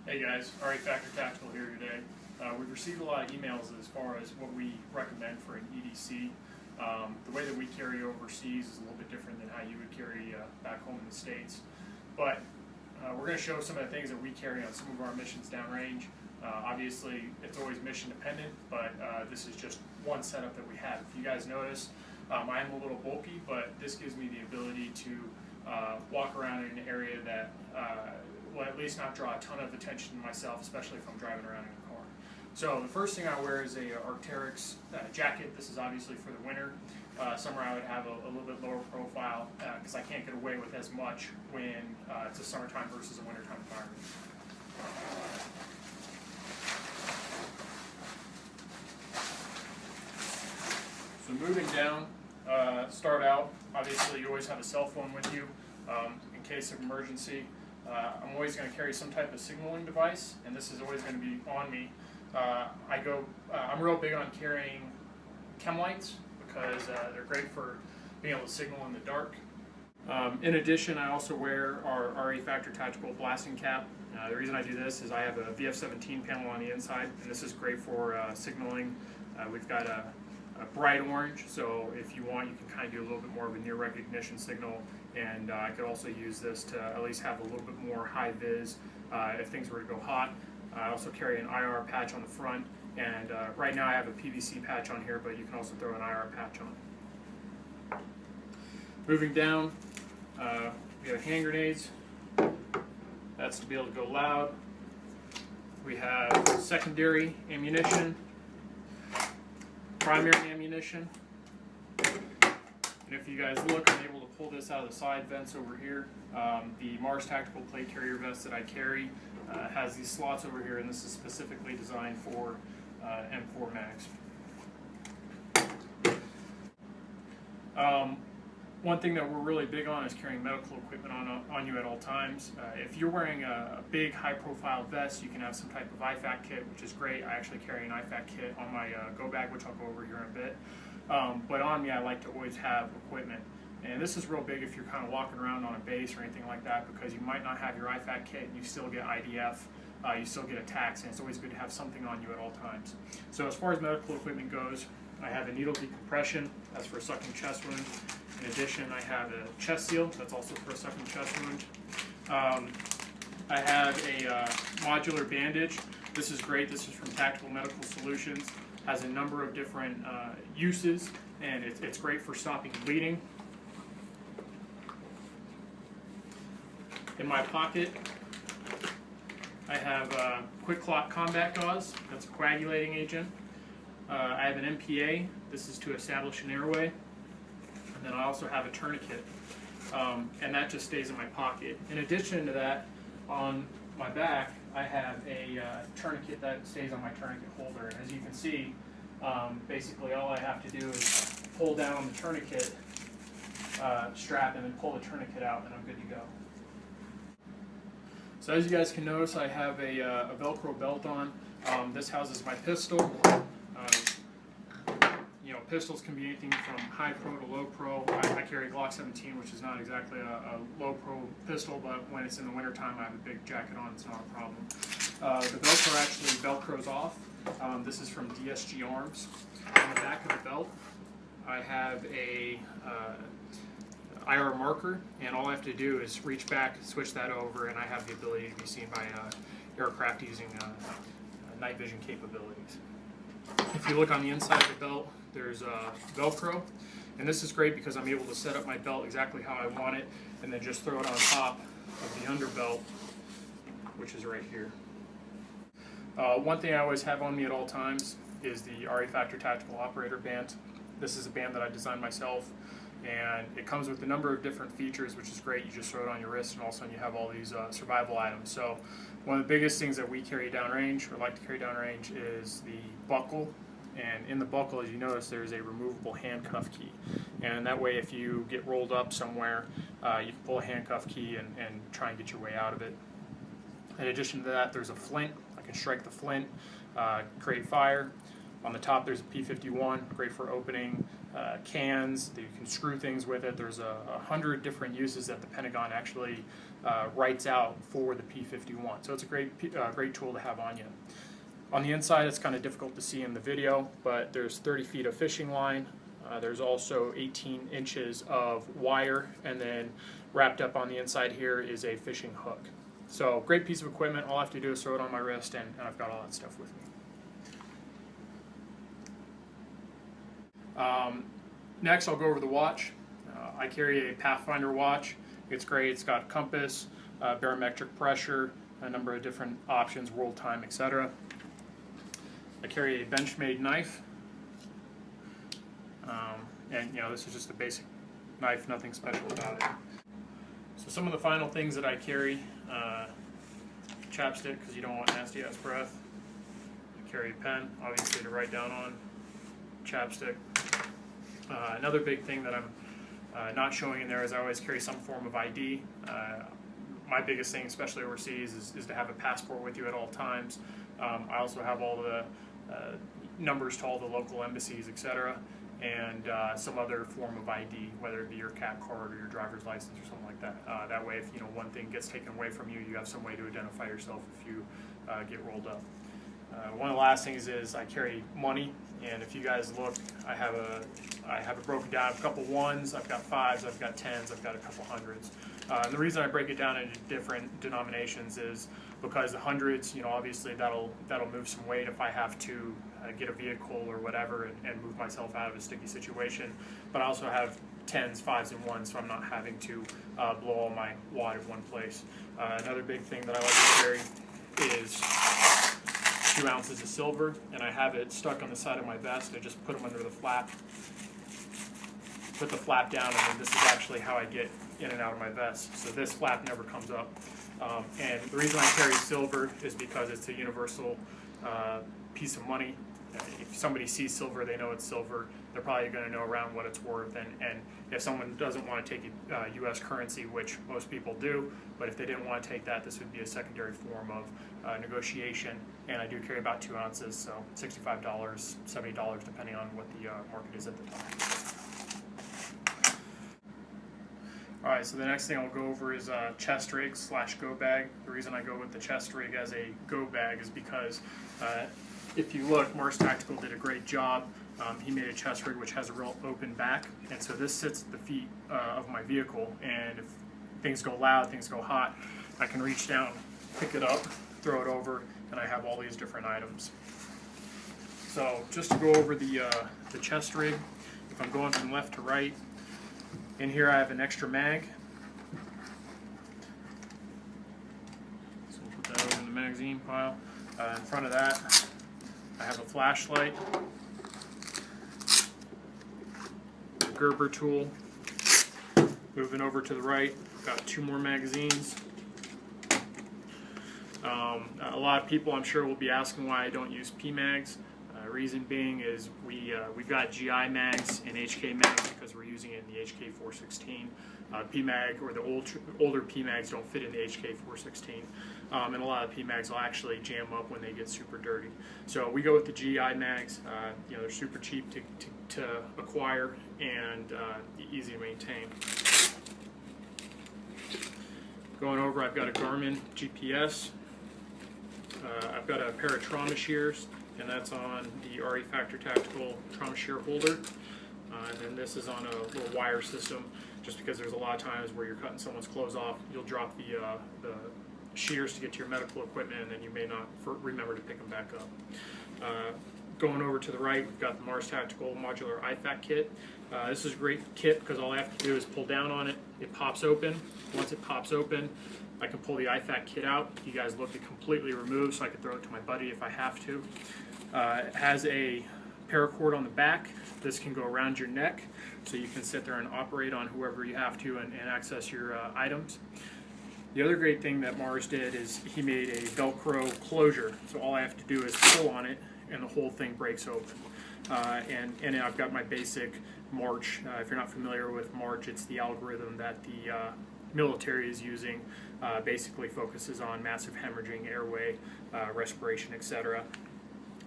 Hey guys, RE Factor Tactical here today. We've received a lot of emails as far as what we recommend for an EDC. The way that we carry overseas is a little bit different than how you would carry back home in the States. But we're going to show some of the things that we carry on some of our missions downrange. Obviously, it's always mission dependent, but this is just one setup that we have. If you guys notice, I am a little bulky, but this gives me the ability to walk around in an area that will at least not draw a ton of attention to myself, especially if I'm driving around in a car. So the first thing I wear is a Arc'teryx jacket. This is obviously for the winter. Summer I would have a little bit lower profile because I can't get away with as much when it's a summertime versus a wintertime environment. So moving down, start out, obviously you always have a cell phone with you in case of emergency. I'm always going to carry some type of signaling device, and this is always going to be on me. I'm real big on carrying chem lights because they're great for being able to signal in the dark. In addition, I also wear our RE Factor Tactical blasting cap. The reason I do this is I have a VF17 panel on the inside, and this is great for signaling. We've got a bright orange, so if you want, you can kind of do a little bit more of a near recognition signal, and I could also use this to at least have a little bit more high vis if things were to go hot. I also carry an IR patch on the front, and right now I have a PVC patch on here, but you can also throw an IR patch on. Moving down, we have hand grenades. That's to be able to go loud. We have secondary ammunition, primary ammunition, and if you guys look, I'm able to pull this out of the side vents over here. The Mars Tactical Plate Carrier vest that I carry has these slots over here, and this is specifically designed for M4 mags. One thing that we're really big on is carrying medical equipment on you at all times. If you're wearing a big high-profile vest, you can have some type of IFAK kit, which is great. I actually carry an IFAK kit on my go bag, which I'll go over here in a bit. But on me, I like to always have equipment. And this is real big if you're kind of walking around on a base or anything like that, because you might not have your IFAK kit and you still get IDF, you still get attacks, and it's always good to have something on you at all times. So as far as medical equipment goes, I have a needle decompression, that's for a sucking chest wound. In addition, I have a chest seal, that's also for a sucking chest wound. I have a modular bandage. This is great, this is from Tactical Medical Solutions. Has a number of different uses, and it's great for stopping bleeding. In my pocket, I have Quick Clot Combat Gauze, that's a coagulating agent. I have an MPA, this is to establish an airway. And then I also have a tourniquet, and that just stays in my pocket. In addition to that, on my back, I have a tourniquet that stays on my tourniquet holder. And as you can see, basically all I have to do is pull down the tourniquet strap and then pull the tourniquet out, and I'm good to go. So as you guys can notice, I have a Velcro belt on. This houses my pistol. Pistols can be anything from high pro to low pro. I carry a Glock 17, which is not exactly a low pro pistol, but when it's in the wintertime, I have a big jacket on, it's not a problem. The Velcro actually Velcros off. This is from DSG Arms. On the back of the belt, I have a IR marker, and all I have to do is reach back, switch that over, and I have the ability to be seen by aircraft using night vision capabilities. If you look on the inside of the belt, there's Velcro, and this is great because I'm able to set up my belt exactly how I want it, and then just throw it on top of the underbelt, which is right here. One thing I always have on me at all times is the RE Factor Tactical Operator Band. This is a band that I designed myself, and it comes with a number of different features, which is great. You just throw it on your wrist, and all of a sudden you have all these survival items. So one of the biggest things that we carry downrange, or like to carry downrange, is the buckle. And in the buckle, as you notice, there's a removable handcuff key. And that way, if you get rolled up somewhere, you can pull a handcuff key and try and get your way out of it. In addition to that, there's a flint. I can strike the flint, create fire. On the top there's a P51, great for opening cans. You can screw things with it. There's 100 different uses that the Pentagon actually writes out for the P51. So it's a great tool to have on you. On the inside, it's kind of difficult to see in the video, but there's 30 feet of fishing line. There's also 18 inches of wire, and then wrapped up on the inside here is a fishing hook. So great piece of equipment. All I have to do is throw it on my wrist, and I've got all that stuff with me. Next, I'll go over the watch. I carry a Pathfinder watch. It's great. It's got compass, barometric pressure, a number of different options, world time, etc. I carry a Benchmade knife, and this is just a basic knife, nothing special about it. So some of the final things that I carry: chapstick, because you don't want nasty ass breath. I carry a pen, obviously, to write down on. Chapstick. Another big thing that I'm not showing in there is I always carry some form of ID. My biggest thing, especially overseas, is to have a passport with you at all times. I also have all the numbers to all the local embassies, etc., and some other form of ID, whether it be your CAT card or your driver's license or something like that. That way, if one thing gets taken away from you, you have some way to identify yourself if you get rolled up. One of the last things is I carry money, and if you guys look, I have it broken down. A couple ones, I've got fives, I've got tens, I've got a couple hundreds. And the reason I break it down into different denominations is because the hundreds, obviously that'll move some weight if I have to get a vehicle or whatever and move myself out of a sticky situation. But I also have tens, fives, and ones, so I'm not having to blow all my wad in one place. Another big thing that I like to carry is 2 ounces of silver, and I have it stuck on the side of my vest. I just put them under the flap, put the flap down, and then this is actually how I get in and out of my vest. So this flap never comes up. And the reason I carry silver is because it's a universal piece of money. If somebody sees silver, they know it's silver. They're probably going to know around what it's worth. And if someone doesn't want to take U.S. currency, which most people do, but if they didn't want to take that, this would be a secondary form of negotiation. And I do carry about 2 ounces, so $65, $70, depending on what the market is at the time. Alright, so the next thing I'll go over is chest rig / go bag. The reason I go with the chest rig as a go bag is because if you look, Mars Tactical did a great job. He made a chest rig which has a real open back, and so this sits at the feet of my vehicle, and if things go loud, things go hot, I can reach down, pick it up, throw it over, and I have all these different items. So just to go over the chest rig, if I'm going from left to right, in here I have an extra mag. So we'll put that over in the magazine pile. In front of that, I have a flashlight, a Gerber tool. Moving over to the right, got 2 more magazines. A lot of people, I'm sure, will be asking why I don't use PMags. Reason being is we've got GI mags and HK mags because we're using it in the HK 416. PMag, or the older PMags, don't fit in the HK 416, and a lot of PMags will actually jam up when they get super dirty. So we go with the GI mags. They're super cheap to acquire and easy to maintain. Going over, I've got a Garmin GPS. I've got a pair of trauma shears, and that's on the RE Factor Tactical trauma shear holder. And then this is on a little wire system, just because there's a lot of times where you're cutting someone's clothes off, you'll drop the shears to get to your medical equipment, and then you may not remember to pick them back up. Going over to the right, we've got the Mars Tactical Modular IFAC kit. This is a great kit because all I have to do is pull down on it, it pops open. Once it pops open, I can pull the IFAC kit out. You guys look, it completely removed, so I can throw it to my buddy if I have to. It has a paracord on the back. This can go around your neck, so you can sit there and operate on whoever you have to and access your items. The other great thing that Mars did is he made a Velcro closure, so all I have to do is pull on it and the whole thing breaks open. And I've got my basic March. If you're not familiar with March, it's the algorithm that the military is using. Basically focuses on massive hemorrhaging, airway, respiration, etc.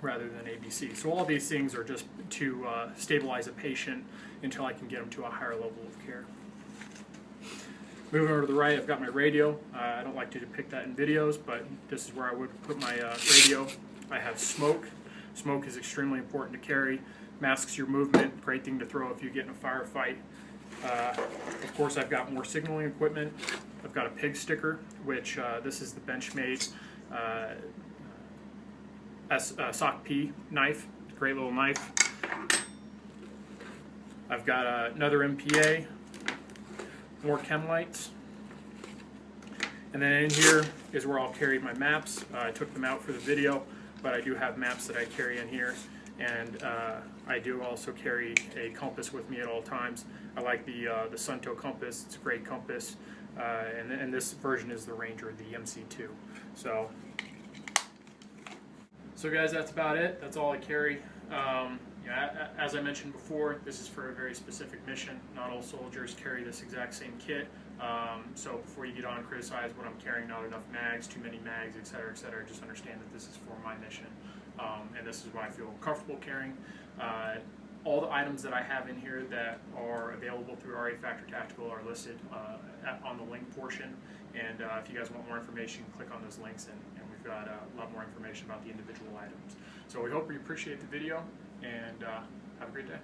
rather than ABC. So all these things are just to stabilize a patient until I can get them to a higher level of care. Moving over to the right, I've got my radio. I don't like to depict that in videos, but this is where I would put my radio. I have smoke. Smoke is extremely important to carry. Masks your movement. Great thing to throw if you get in a firefight. Of course, I've got more signaling equipment. I've got a pig sticker, which this is the Benchmade SOC P knife. Great little knife. I've got another MPA, more chem lights, and then in here is where I'll carry my maps. I took them out for the video, but I do have maps that I carry in here, and I do also carry a compass with me at all times. I like the Sunto compass. It's a great compass, and this version is the Ranger, the MC2. So guys, that's about it. That's all I carry. As I mentioned before, this is for a very specific mission. Not all soldiers carry this exact same kit. So before you get on and criticize what I'm carrying, not enough mags, too many mags, etc., just understand that this is for my mission. And this is what I feel comfortable carrying. All the items that I have in here that are available through RA Factor Tactical are listed on the link portion. And if you guys want more information, click on those links, and we've got a lot more information about the individual items. So we hope you appreciate the video, and have a great day.